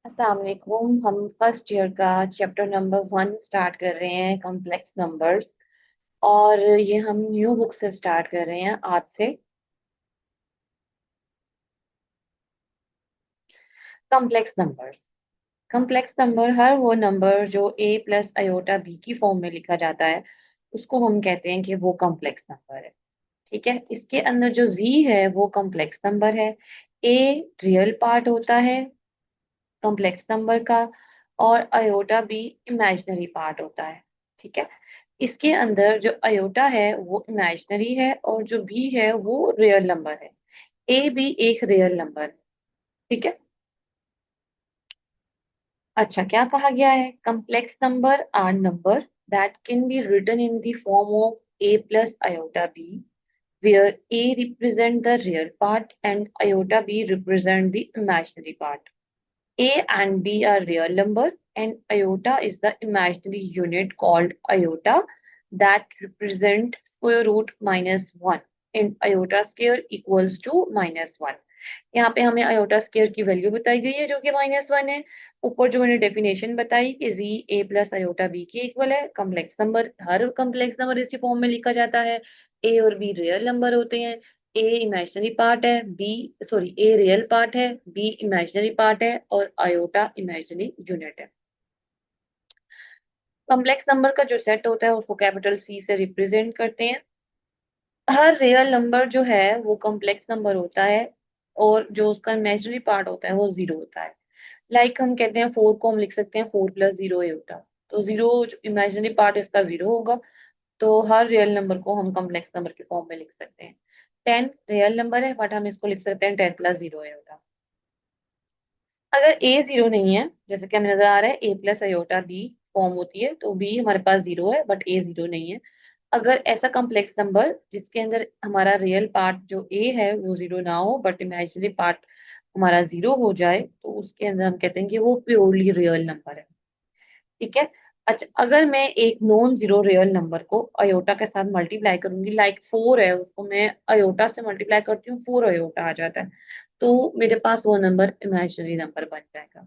अस्सलाम वालेकुम। हम फर्स्ट ईयर का चैप्टर नंबर 1 स्टार्ट कर रहे हैं, कॉम्प्लेक्स नंबर्स। और ये हम न्यू बुक से स्टार्ट कर रहे हैं आज से। Complex numbers. कॉम्प्लेक्स नंबर हर वो नंबर जो a प्लस आयोटा b की फॉर्म में लिखा जाता है उसको हम कहते हैं कि वो कॉम्प्लेक्स नंबर है। ठीक है, इसके अंदर जो z है वो कॉम्प्लेक्स नंबर है। a रियल पार्ट होता है कॉम्प्लेक्स नंबर का, और अयोटा बी इमेजिनरी पार्ट होता है। ठीक है, इसके अंदर जो अयोटा है वो इमेजिनरी है और जो बी है वो रियल नंबर है। ए भी एक रियल नंबर है। ठीक है। अच्छा, क्या कहा गया है? Complex number are number that can be written in the form of A plus iota B, where a represent the real part and iota b represent the imaginary part. A and B are real number and iota is the imaginary unit called iota that represent square root minus 1 and iota square equals to minus 1. यहाँ पे हमें iota square की value बताई गई है जो कि -1 है। ऊपर जो मैंने डेफिनेशन बताई कि जी ए प्लस आयोटा बी के इक्वल है। कॉम्प्लेक्स नंबर, हर कॉम्प्लेक्स नंबर इसी फॉर्म में लिखा जाता है। ए और बी रियल नंबर होते हैं। ए इमेजिनरी पार्ट है, B sorry A real part है, बी इमेजिनरी पार्ट है और आयोटा इमेजिनरी यूनिट है। कॉम्प्लेक्स नंबर का जो सेट होता है उसको कैपिटल सी से रिप्रेजेंट करते हैं। हर रियल नंबर जो है वो कॉम्प्लेक्स नंबर होता है और जो उसका इमेजिनरी पार्ट होता है वो जीरो होता है। लाइक हम कहते हैं 4 को हम लिख सकते हैं 4 प्लस जीरो ए होता। तो जीरो जो इमेजिनरी पार्ट इसका जीरो होगा। तो हर रियल नंबर को हम कॉम्प्लेक्स नंबर के फॉर्म में लिख सकते हैं। 10 रियल नंबर है बट हम इसको लिख सकते हैं 10 प्लस जीरो ए होता। अगर ए जीरो नहीं है, जैसे कि हमें नजर आ रहा है ए प्लस अयोटा बी फॉर्म होती है, तो बी हमारे पास जीरो है बट ए जीरो नहीं है। अगर ऐसा कॉम्प्लेक्स नंबर जिसके अंदर हमारा रियल पार्ट जो ए है वो जीरो ना हो बट इमेजिनरी पार्ट हमारा जीरो हो जाए, तो उसके अंदर हम कहते हैं कि वो प्योरली रियल नंबर है। ठीक है। अच्छा, अगर मैं एक नॉन जीरो रियल नंबर को अयोटा के साथ मल्टीप्लाई करूंगी, लाइक 4 है, उसको मैं अयोटा से मल्टीप्लाई करती हूँ, 4 अयोटा आ जाता है, तो मेरे पास वो नंबर इमेजिनरी नंबर बन जाएगा।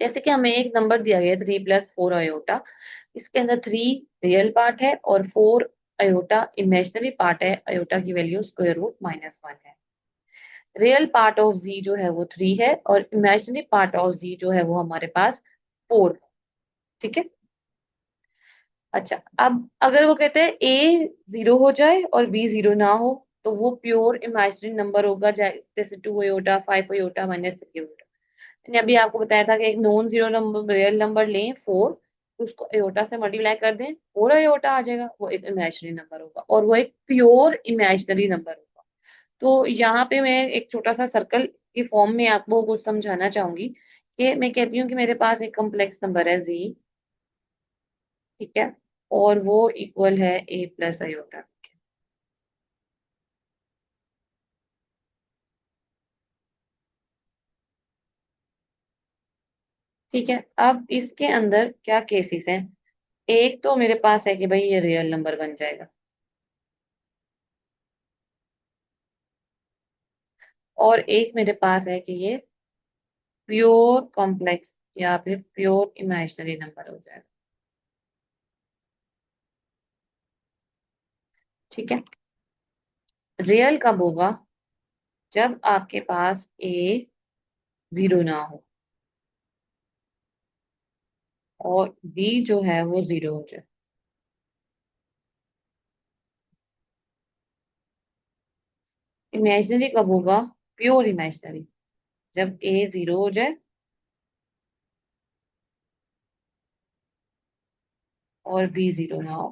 जैसे कि हमें एक नंबर दिया गया 3 + 4 अयोटा। इसके अंदर 3 रियल पार्ट है और 4 अयोटा इमेजिनरी पार्ट है। अयोटा की वैल्यू स्क्वायर रूट -1 है। रियल पार्ट ऑफ जी जो है वो 3 है और इमेजिनरी पार्ट ऑफ जी जो है वो हमारे पास 4। ठीक है। अच्छा, अब अगर वो कहते हैं ए जीरो हो जाए और बी जीरो ना हो, तो वो प्योर इमेजिनरी नंबर होगा, जैसे 2 अयोटा, 5 अयोटा, -3 अयोटा। मैंने अभी आपको बताया था कि एक non zero number real number लें 4, उसको अयोटा से मल्टीप्लाई कर दें, 4 अयोटा आ जाएगा, वो एक इमेजिनरी नंबर होगा और वो एक प्योर इमेजिनरी नंबर होगा। तो यहाँ पे मैं एक छोटा सा सर्कल के फॉर्म में आपको कुछ समझाना चाहूंगी कि मैं कहती हूँ कि मेरे पास एक कॉम्प्लेक्स नंबर है जी। ठीक है, और वो इक्वल है ए प्लस आयोटा। ठीक है, अब इसके अंदर क्या केसेस हैं? एक तो मेरे पास है कि भाई ये रियल नंबर बन जाएगा, और एक मेरे पास है कि ये प्योर कॉम्प्लेक्स या फिर प्योर इमेजिनरी नंबर हो जाएगा। ठीक है। रियल कब होगा? जब आपके पास ए जीरो ना हो और बी जो है वो जीरो हो जाए। इमेजिनरी कब होगा? प्योर इमेजिनरी जब ए जीरो हो जाए और बी जीरो ना हो।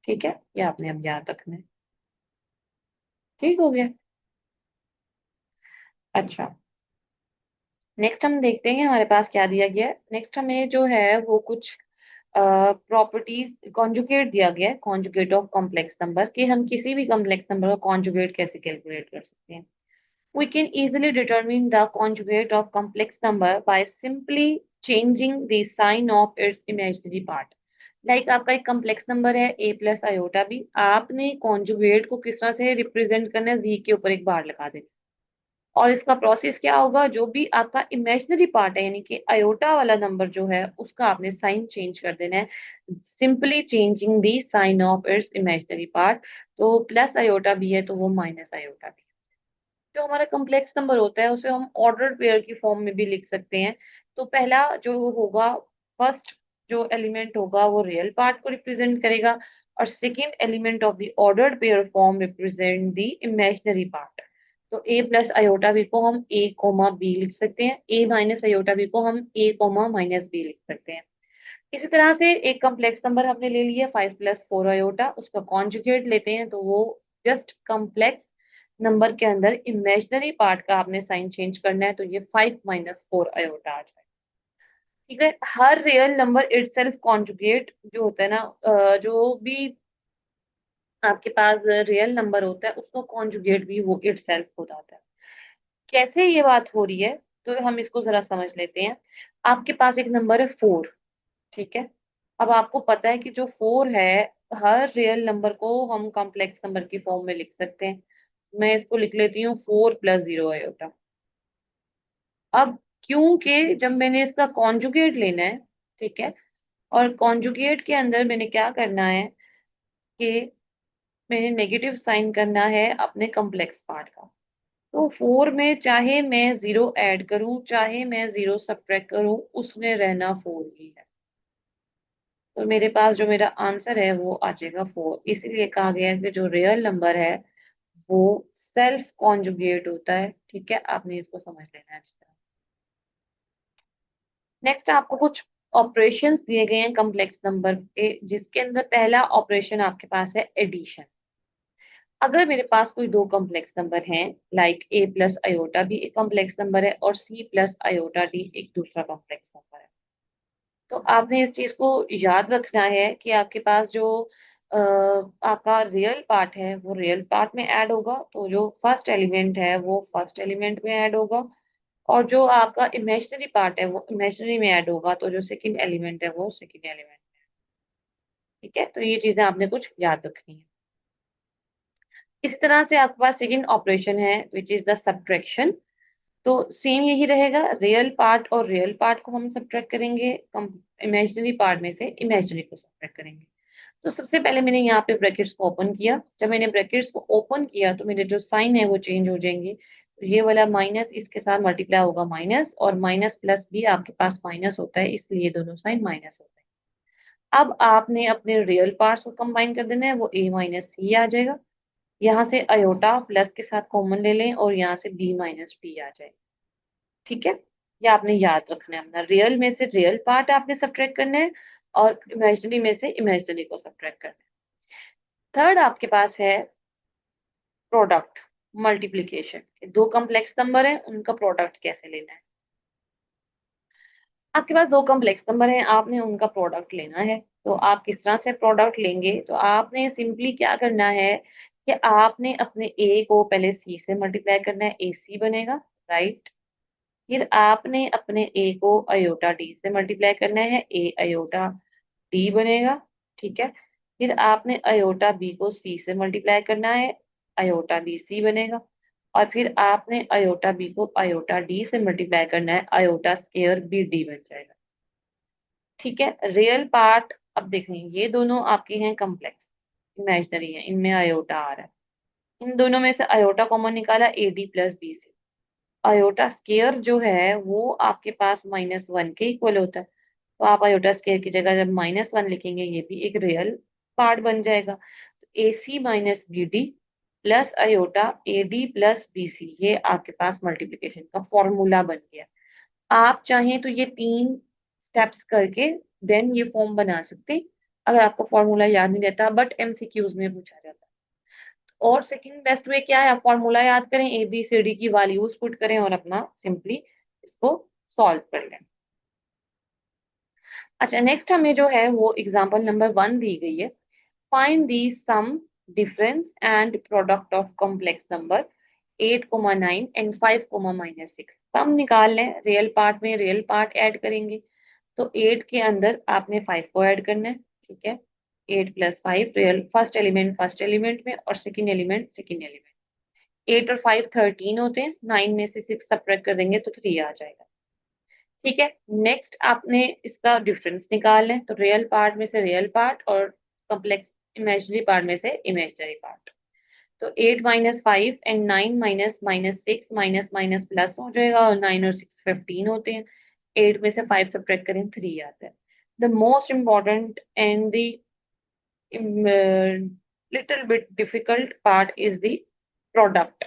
ठीक है, ये आपने अब याद रखना है। ठीक हो गया। अच्छा, नेक्स्ट हम देखते हैं कि हमारे पास क्या दिया गया है। नेक्स्ट हमें जो है वो कुछ प्रॉपर्टीज कॉन्जुगेट दिया गया है, कॉन्जुगेट ऑफ कॉम्प्लेक्स नंबर, कि हम किसी भी कॉम्प्लेक्स नंबर का कॉन्जुगेट कैसे कैलकुलेट कर सकते हैं। We can easily determine the conjugate of complex number by simply changing the sign of its imaginary part. Like आपका एक कॉम्प्लेक्स नंबर है a प्लस आयोटा बी, आपने कॉन्जुगेट को किस तरह से रिप्रेजेंट करना है, जी के ऊपर एक बार लगा देना और इसका प्रोसेस क्या होगा, जो भी आपका इमेजिनरी पार्ट है यानी कि आयोटा वाला नंबर जो है उसका आपने साइन चेंज कर देना है, simply changing the sign of its imaginary part. तो प्लस आयोटा भी है तो वो माइनस आयोटा भी। जो हमारा कॉम्प्लेक्स नंबर होता है उसे हम ऑर्डर्ड पेयर की फॉर्म में भी लिख सकते हैं। तो पहला जो होगा, फर्स्ट जो एलिमेंट होगा वो रियल पार्ट को रिप्रेजेंट करेगा, और second element of the ordered pair form represent the imaginary part. तो ए प्लस आयोटा बी को हम ए कोमा बी लिख सकते हैं, ए माइनस आयोटा बी को हम ए कोमा माइनस बी लिख सकते हैं। इसी तरह से एक कॉम्प्लेक्स नंबर हमने ले लिया 5 + 4 आयोटा, उसका कॉन्जुगेट लेते हैं तो वो जस्ट कॉम्प्लेक्स नंबर के अंदर इमेजिनरी पार्ट का आपने साइन चेंज करना है, तो ये 5 - 4 आयोटा आ जाए। ठीक है, हर रियल नंबर इटसेल्फ कॉन्जुगेट जो होता है ना, जो भी आपके पास रियल नंबर होता है उसको कॉन्जुगेट भी वो इटसेल्फ हो जाता है। कैसे ये बात हो रही है, तो हम इसको जरा समझ लेते हैं। आपके पास एक नंबर है 4, ठीक है। अब आपको पता है कि जो 4 है, हर रियल नंबर को हम कॉम्प्लेक्स नंबर की फॉर्म में लिख सकते हैं। मैं इसको लिख लेती हूँ 4 + 0 आयोटा। अब क्योंकि जब मैंने इसका कॉन्जुगेट लेना है, ठीक है, और कॉन्जुगेट के अंदर मैंने क्या करना है कि मैंने नेगेटिव साइन करना है अपने कॉम्प्लेक्स पार्ट का। तो 4 में चाहे मैं 0 ऐड करूं चाहे मैं 0 सब्ट्रैक्ट करूं, उसने रहना 4 ही है। तो मेरे पास जो मेरा आंसर है वो आ जाएगा 4। इसीलिए कहा गया है कि जो रियल नंबर है वो सेल्फ कॉन्जुगेट होता है। ठीक है, आपने इसको समझ लेना है अच्छी तरह। नेक्स्ट आपको कुछ ऑपरेशंस दिए गए हैं कॉम्प्लेक्स नंबर के, जिसके अंदर पहला ऑपरेशन आपके पास है एडिशन। अगर मेरे पास कोई दो कॉम्प्लेक्स नंबर हैं, लाइक ए प्लस आयोटा भी एक कॉम्प्लेक्स नंबर है और सी प्लस आयोटा डी एक दूसरा कॉम्प्लेक्स नंबर है, तो आपने इस चीज को याद रखना है कि आपके पास जो आपका रियल पार्ट है वो रियल पार्ट में ऐड होगा, तो जो फर्स्ट एलिमेंट है वो फर्स्ट एलिमेंट में ऐड होगा, और जो आपका इमेजिनरी पार्ट है वो इमेजिनरी में ऐड होगा, तो जो सेकंड एलिमेंट है वो सेकंड एलिमेंट। ठीक है, तो ये चीजें आपने कुछ याद रखनी है। इस तरह से आपके पास सेकंड ऑपरेशन है विच इज द सब्ट्रैक्शन। तो सेम यही रहेगा, रियल पार्ट और रियल पार्ट को हम सब्ट्रैक्ट करेंगे, इमेजिनरी पार्ट में से इमेजिनरी को सब्ट्रैक्ट करेंगे। तो सबसे पहले मैंने यहाँ पे ब्रैकेट्स को ओपन किया, जब मैंने ब्रैकेट्स को ओपन किया तो मेरे जो साइन है वो चेंज हो जाएंगे। तो ये वाला माइनस इसके साथ मल्टीप्लाई होगा माइनस, और माइनस प्लस भी आपके पास माइनस होता है, इसलिए दोनों साइन माइनस होते हैं। अब आपने अपने रियल पार्ट्स को कंबाइन कर देना है, वो a माइनस सी आ जाएगा। यहाँ से अयोटा प्लस के साथ कॉमन ले लें और यहाँ से b माइनस डी आ जाए। ठीक है, ये आपने याद रखना है, अपना रियल में से रियल पार्ट आपने सब्ट्रैक्ट करना है और इमेजिनरी में से इमेजिनरी को सब्ट्रैक्ट करना है। थर्ड आपके पास है प्रोडक्ट, मल्टीप्लीकेशन। दो कॉम्प्लेक्स नंबर है, उनका प्रोडक्ट कैसे लेना है। आपके पास दो कॉम्प्लेक्स नंबर है, आपने उनका प्रोडक्ट लेना है। तो आप किस तरह से प्रोडक्ट लेंगे, तो आपने सिंपली क्या करना है कि आपने अपने ए को पहले सी से मल्टीप्लाई करना है, ए सी बनेगा, राइट। फिर आपने अपने ए को अयोटा डी से मल्टीप्लाई करना है, ए अयोटा डी बनेगा। ठीक है, फिर आपने अयोटा बी को सी से मल्टीप्लाई करना है, अयोटा बी सी बनेगा। और फिर आपने अयोटा बी को अयोटा डी से मल्टीप्लाई करना है, अयोटा स्केयर बी डी बन जाएगा। ठीक है, रियल पार्ट अब देखें, ये दोनों आपके हैं कम्प्लेक्स, इमेजिनरी है, इनमें अयोटा आ रहा है। इन दोनों में से अयोटा कॉमन निकाला, A D plus B C. Iota square जो है वो आपके पास -1 के इक्वल होता है, तो आप अयोटा स्केयर की जगह जब -1 लिखेंगे ये भी एक रियल पार्ट बन जाएगा। तो A C minus B D plus iota A D plus B C, ये आपके पास मल्टीप्लिकेशन का फॉर्मूला बन गया। आप चाहें तो ये 3 स्टेप्स करके देन ये फॉर्म बना सकते हैं, अगर आपको फॉर्मूला याद नहीं रहता, बट एमसीक्यूज में पूछा जाता है। और सेकंड बेस्ट वे क्या है, आप फॉर्मूला याद करें, ए बी सी डी की वैल्यूज पुट करें और अपना सिंपली इसको सॉल्व कर लें। अच्छा, नेक्स्ट हमें जो है वो एग्जांपल नंबर 1 दी गई है। Find the sum, difference and product of complex number 8,9 and 5,-6। Sum निकाल लें, रियल पार्ट में रियल पार्ट ऐड करेंगे, तो 8 के अंदर आपने 5 को ऐड करना है। ठीक है, 8 + 5 रियल फर्स्ट एलिमेंट में और सेकंड एलिमेंट सेकंड एलिमेंट। 8 और 5 13 होते हैं, 9 में से 6 सब्ट्रैक्ट कर देंगे तो 3 आ जाएगा। ठीक है। नेक्स्ट आपने इसका डिफरेंस निकालना है, तो रियल पार्ट में से रियल पार्ट और कॉम्प्लेक्स इमेजिनरी पार्ट में से इमेजिनरी पार्ट। तो 8 minus 5 and 9 minus minus 6 minus minus plus हो जाएगा, और 9 और 6 15 होते हैं। 8 में से 5 सब्ट्रैक्ट करें 3 आता है। The most important and the little bit difficult part is the product.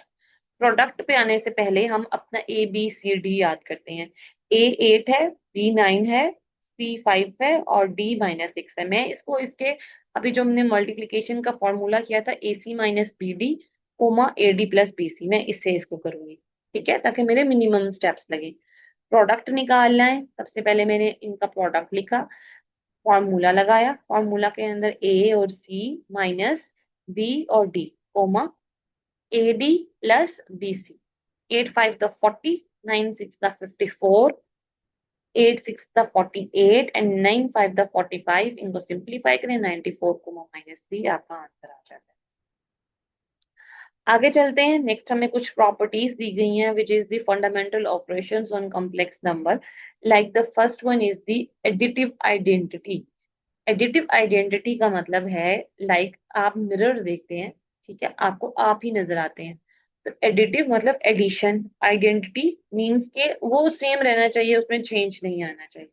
Product पे आने से पहले हम अपना ए बी सी डी याद करते हैं। ए 8 है, बी 9 है, सी 5 है और डी माइनस 6 है। मैं इसको इसके अभी जो हमने मल्टीप्लीकेशन का फॉर्मूला किया था, A C minus B D comma A D plus B C, मैं इससे इसको करूंगी। ठीक है, ताकि मेरे मिनिमम स्टेप्स लगे। प्रोडक्ट निकालना है, सबसे पहले मैंने इनका प्रोडक्ट लिखा, फॉर्मूला लगाया, फॉर्मूला के अंदर ए और सी माइनस बी और D comma A D plus B C. 8 5 the 40, 9 6 the 54, 8 6 the 48 and 9 5 the 45। इनको सिंप्लीफाई करें, 94 को माइनस 3 आपका आंसर आ जाता है। आगे चलते हैं। नेक्स्ट हमें कुछ प्रॉपर्टीज दी गई हैं, which is the fundamental operations on complex number. Like the first one is the additive identity. Additive identity का मतलब है, लाइक आप मिरर देखते हैं, ठीक है, आपको आप ही नजर आते हैं। तो एडिटिव मतलब एडिशन, आइडेंटिटी मींस के वो सेम रहना चाहिए, उसमें चेंज नहीं आना चाहिए।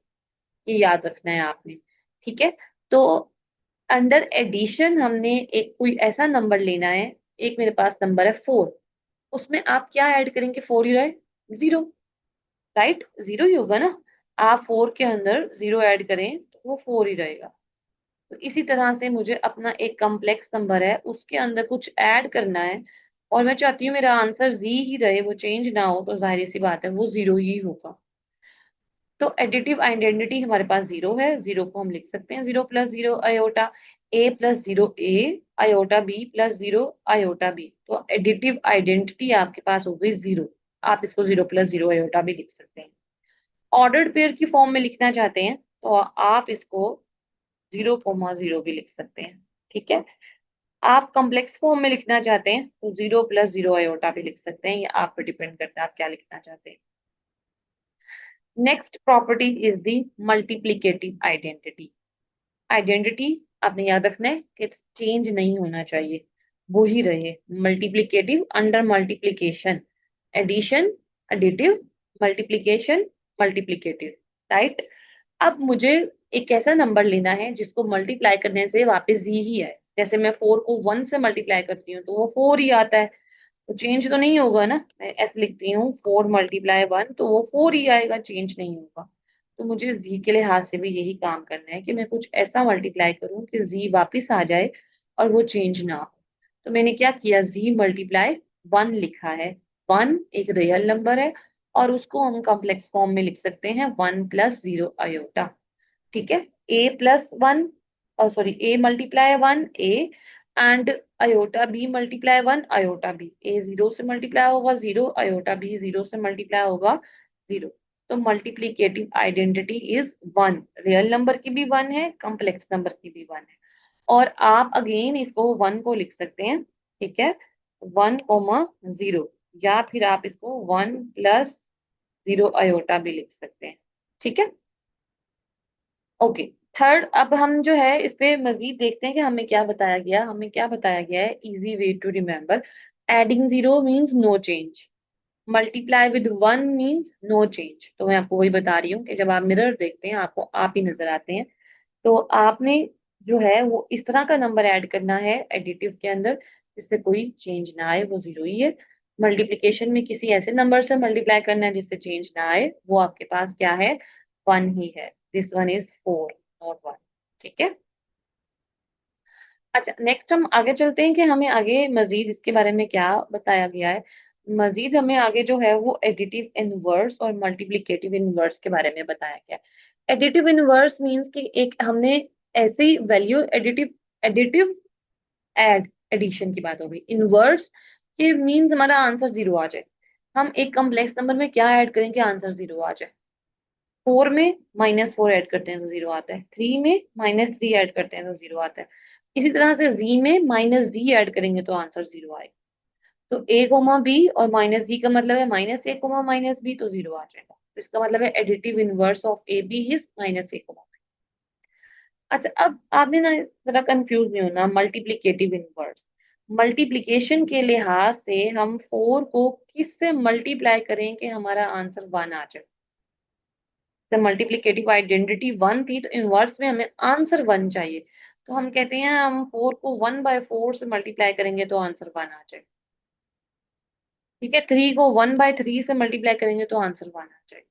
ये याद रखना है आपने। ठीक है। तो अंडर एडिशन हमने एक कोई ऐसा नंबर लेना है, एक मेरे पास नंबर है 4, उसमें आप क्या ऐड करेंगे? 4 ही रहे, 0, राइट, 0 ही होगा ना। आप 4 के अंदर 0 ऐड करें तो वो 4 ही रहेगा। तो इसी तरह से मुझे अपना एक कॉम्प्लेक्स नंबर है, उसके अंदर कुछ ऐड करना है, और मैं चाहती हूँ मेरा आंसर जी ही रहे, वो चेंज ना हो, तो जाहिर सी बात है वो 0 ही होगा। तो एडिटिव आइडेंटिटी हमारे पास 0 है, 0 को हम लिख सकते हैं 0 plus 0 iota A plus 0 A iota B plus 0 iota B. तो एडिटिव आइडेंटिटी आपके पास हो गई 0। आप इसको 0 प्लस 0 आयोटा भी लिख सकते हैं। ऑर्डर्ड पेयर की फॉर्म में लिखना चाहते हैं तो आप इसको 0,0 भी लिख सकते हैं। ठीक है। आप कॉम्प्लेक्स फॉर्म में लिखना चाहते हैं तो 0 प्लस 0 आयोटा भी लिख सकते हैं, ये आप पर डिपेंड करता है आप क्या लिखना चाहते हैं। Next property is the multiplicative identity. Identity आपने याद रखना है कि चेंज नहीं होना चाहिए, वो ही रहे। Multiplicative under multiplication, addition additive, multiplication multiplicative, right. अब मुझे एक ऐसा नंबर लेना है जिसको मल्टीप्लाई करने से वापस जी ही आए। जैसे मैं 4 को 1 से मल्टीप्लाई करती हूँ तो वो 4 ही आता है, तो चेंज तो नहीं होगा ना। मैं ऐसे लिखती हूँ 4 मल्टीप्लाई 1 तो वो 4 ही आएगा, चेंज नहीं होगा। तो मुझे जी के लिहाज से भी यही काम करना है कि मैं कुछ ऐसा मल्टीप्लाई करूँ कि जी वापस आ जाए और वो चेंज ना हो। तो मैंने क्या किया, जी मल्टीप्लाई 1 लिखा है। 1 एक रियल नंबर है, और उसको हम कॉम्प्लेक्स फॉर्म में लिख सकते हैं 1 प्लस 0 आयोटा। ठीक है। ए प्लस 1, और sorry A multiply 1 A and iota B multiply 1 iota B. A 0 से मल्टीप्लाई होगा 0, आयोटा बी 0 से मल्टीप्लाई होगा 0। तो multiplicative identity is 1। Real number की भी 1 है, कॉम्प्लेक्स नंबर की भी 1 है। और आप अगेन इसको 1 को लिख सकते हैं, ठीक है, 1,0, या फिर आप इसको 1 प्लस 0 आयोटा भी लिख सकते हैं। ठीक है। ओके। थर्ड, अब हम जो है इस पे मजीद देखते हैं कि हमें क्या बताया गया। हमें क्या बताया गया है, easy way to remember. Adding 0 means no change, multiply with 1 means no change. तो मैं आपको वही बता रही हूँ कि जब आप मिरर देखते हैं आपको आप ही नजर आते हैं। तो आपने जो है वो इस तरह का नंबर ऐड करना है एडिटिव के अंदर जिससे कोई चेंज ना आए, वो 0 ही है। मल्टीप्लिकेशन में किसी ऐसे नंबर से मल्टीप्लाई करना है जिससे चेंज ना आए, वो आपके पास क्या है, 1 ही है। This one is 4 not 1। ठीक है। अच्छा, नेक्स्ट हम आगे चलते हैं कि हमें आगे मजीद इसके बारे में क्या बताया गया है। मजीद हमें आगे जो है वो एडिटिव इनवर्स और मल्टीप्लिकेटिव इनवर्स के बारे में बताया गया है। एडिटिव इनवर्स मींस कि एक हमने ऐसी value additive, additive add addition की बात हो गई। इनवर्स के मींस हमारा आंसर 0 आ जाए। हम एक कॉम्प्लेक्स नंबर में क्या ऐड करें कि आंसर 0 आ जाए? 4 में -4 ऐड करते हैं तो 0 आता है, 3 में -3 ऐड करते हैं तो 0 आता है। इसी तरह से जी में -z ऐड करेंगे तो आंसर 0 आएगा। तो ए कोमा बी और माइनस जी का मतलब है minus A comma minus B, तो जीरो आ जाएगा। तो इसका मतलब है additive inverse of A B is minus A comma. अच्छा, अब आपने ना जरा कंफ्यूज नहीं होना, मल्टीप्लीकेटिव इनवर्स। मल्टीप्लीकेशन के लिहाज से हम फोर को किससे मल्टीप्लाई करें कि हमारा आंसर वन आ जाए। तो मल्टीप्लीकेटिव आइडेंटिटी वन थी, तो इनवर्स में हमें आंसर वन चाहिए। तो हम कहते हैं हम फोर को वन बाय फोर से मल्टीप्लाई करेंगे तो आंसर वन आ जाए। ठीक है, थ्री को वन बाय थ्री से मल्टीप्लाई करेंगे तो आंसर वन आ जाएगा।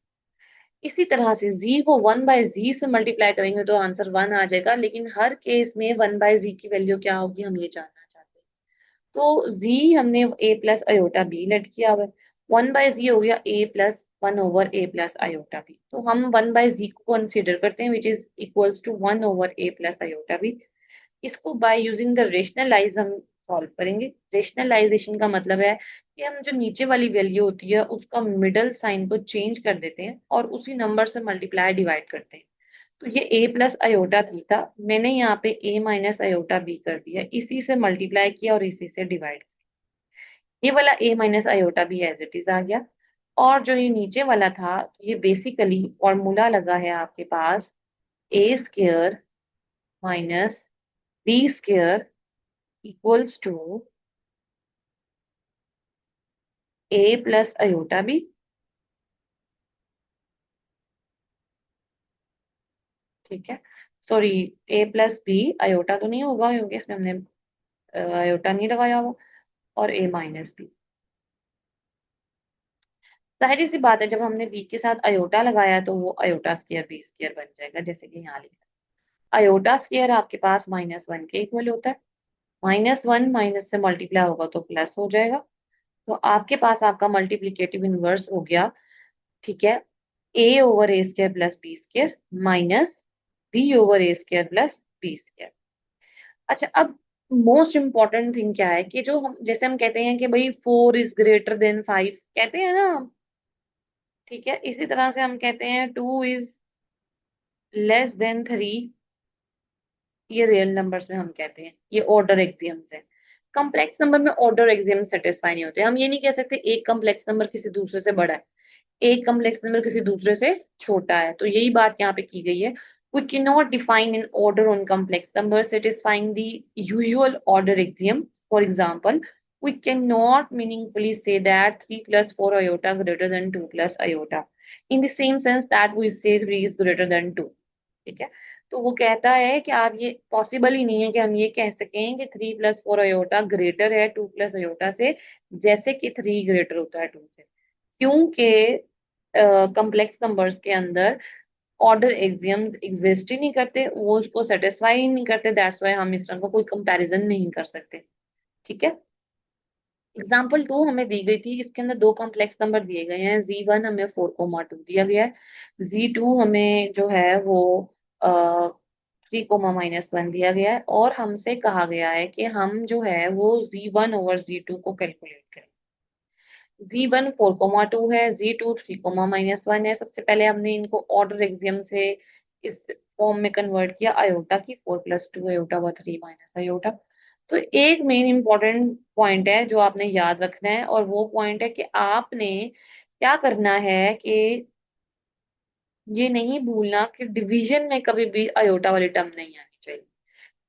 इसी तरह से जी को वन बाय जी से मल्टीप्लाई करेंगे तो आंसर वन आ जाएगा, लेकिन हर केस में वन बाय जी की वैल्यू क्या होगी हम ये जानना चाहते हैं। तो जी हमने A plus iota B let किया हुआ है, वन बाय जी हो गया A plus one over A plus iota B, तो हम वन बाय जी को कंसीडर करते हैं which is equals to one over A plus iota B. इसको बाय यूजिंग द रेशनलाइज हम सॉल्व करेंगे। रेशनलाइजेशन का मतलब है कि हम जो नीचे वाली वैल्यू होती है उसका मिडल साइन को चेंज कर देते हैं और उसी नंबर से मल्टीप्लाई डिवाइड करते हैं। तो ये a प्लस अयोटा थी था, मैंने यहाँ पे a माइनस अयोटा b कर दिया, इसी से मल्टीप्लाई किया और इसी से डिवाइड। ये वाला a माइनस अयोटा भी एज इट इज आ गया। और जो ये नीचे वाला था, तो ये बेसिकली फॉर्मूला लगा है आपके पास, a square minus B square equals to A plus iota B. ठीक है, sorry, A plus B, iota तो नहीं होगा क्योंकि इसमें हमने अयोटा नहीं लगाया हुआ, और ए माइनस बी। जाहिर सी बात है, जब हमने बी के साथ अयोटा लगाया तो वो अयोटा स्क्वायर बी स्क्वायर बन जाएगा, जैसे कि यहाँ लिखा है। अयोटा स्क्वायर आपके पास माइनस वन के इक्वल होता है, माइनस वन माइनस से मल्टीप्लाई होगा तो प्लस हो जाएगा। तो आपके पास आपका मल्टीप्लीकेटिव इनवर्स हो गया। ठीक है, A over A square plus B square minus B over A square plus B square. अच्छा, अब मोस्ट इंपॉर्टेंट थिंग क्या है कि जो हम जैसे हम कहते हैं कि भाई four is greater than five, कहते हैं ना हम। ठीक है, इसी तरह से हम कहते हैं two is less than three, ये रियल नंबर्स में हम कहते हैं, ये ऑर्डर एक्सियम्स है। कॉम्प्लेक्स नंबर में ऑर्डर एक्सियम सेटिस्फाई नहीं होते, हम ये नहीं कह सकते एक कॉम्प्लेक्स नंबर किसी दूसरे से बड़ा है, एक कॉम्प्लेक्स नंबर किसी दूसरे से छोटा है। तो यही बात यहाँ पे की गई है। We cannot define an order on complex numbers satisfying the usual order axiom. For example, we cannot meaningfully say that 3 plus 4 iota greater than 2 plus iota, in the same sense that we say 3 is greater than 2. ठीक है, तो वो कहता है कि आप ये possible ही नहीं है कि हम ये कह सकें कि 3 प्लस 4 अयोटा ग्रेटर है 2 प्लस अयोटा से, जैसे कि 3 ग्रेटर होता है 2 से, क्योंकि कॉम्प्लेक्स नंबर्स के अंदर ऑर्डर एक्सियम्स एग्जिस्ट ही नहीं करते, वो उसको सेटिस्फाई ही नहीं करते, दैट्स वाई हम इस तरह का कोई कंपैरिजन नहीं कर सकते। ठीक है, एग्जाम्पल टू हमें दी गई थी, इसके अंदर दो कॉम्प्लेक्स नंबर दिए गए हैं, जी वन हमें 4,2 दिया गया है, जी टू हमें जो है वो 3,-1 दिया गया है, और हमसे कहा गया है कि हम जो है वो जी वन ओवर जी टू को कैलकुलेट करें। जी वन 4,2 है, जी टू 3,-1 है। सबसे पहले हमने इनको ऑर्डर एक्सियम से इस फॉर्म में कन्वर्ट किया, अयोटा की 4 प्लस 2 अयोटा व 3 माइनस अयोटा। तो एक मेन इंपॉर्टेंट पॉइंट है जो आपने याद रखना है, और वो पॉइंट है कि आपने क्या करना है कि ये नहीं भूलना कि डिवीजन में कभी भी अयोटा वाली टर्म नहीं आनी चाहिए।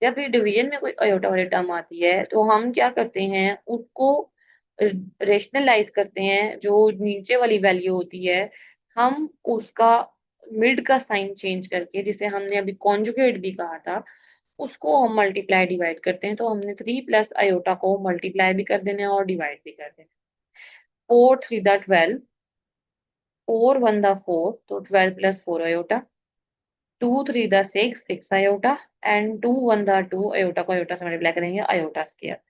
जब भी डिवीजन में कोई अयोटा वाली टर्म आती है तो हम क्या करते हैं, उसको रेशनलाइज करते हैं, जो नीचे वाली वैल्यू होती है हम उसका मिड का साइन चेंज करके, जिसे हमने अभी कॉन्जुगेट भी कहा था, उसको हम मल्टीप्लाई डिवाइड करते हैं। तो हमने 3 प्लस अयोटा को मल्टीप्लाई भी कर देना है और डिवाइड भी कर देना है। 4 3 द 12, 4 1 द 4, तो 12 plus 4 iota, 2 3 the 6 6 iota, and 2 1 the 2 iota को अयोटा से मल्टीप्लाई करेंगे, iota square.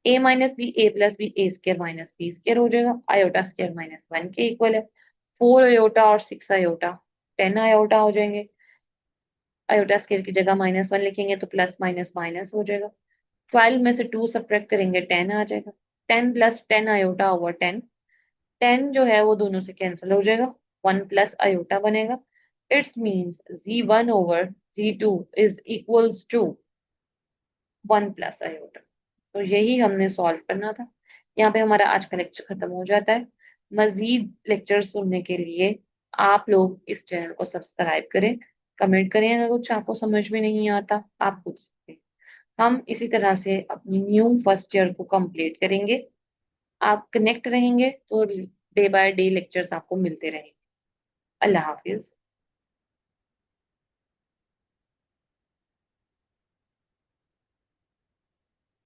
A minus B A plus B A square minus B square हो जाएगा, अयोटा स्क्र माइनस वन के इक्वल है। 4 अयोटा और 6 अयोटा 10 अयोटा हो जाएंगे, अयोटा स्क्र की जगह -1 लिखेंगे तो प्लस माइनस माइनस हो जाएगा। 12 में से 2 सब्ट्रैक्ट करेंगे 10 आ जाएगा, 10 प्लस 10 अयोटा ओवर 10, 10 जो है वो दोनों से कैंसिल हो जाएगा, 1 प्लस अयोटा बनेगा। It's means z1 over z2 is equals to 1 plus iota. तो यही हमने सॉल्व करना था। यहाँ पे हमारा आज का लेक्चर खत्म हो जाता है। मजीद लेक्चर सुनने के लिए आप लोग इस चैनल को सब्सक्राइब करें, कमेंट करें अगर कुछ आपको समझ में नहीं आता आप पूछ सकते हैं। हम इसी तरह से अपनी न्यू फर्स्ट ईयर को कंप्लीट करेंगे। आप कनेक्ट रहेंगे तो डे बाय डे लेक्चर्स आपको मिलते रहेंगे। अल्लाह हाफिज।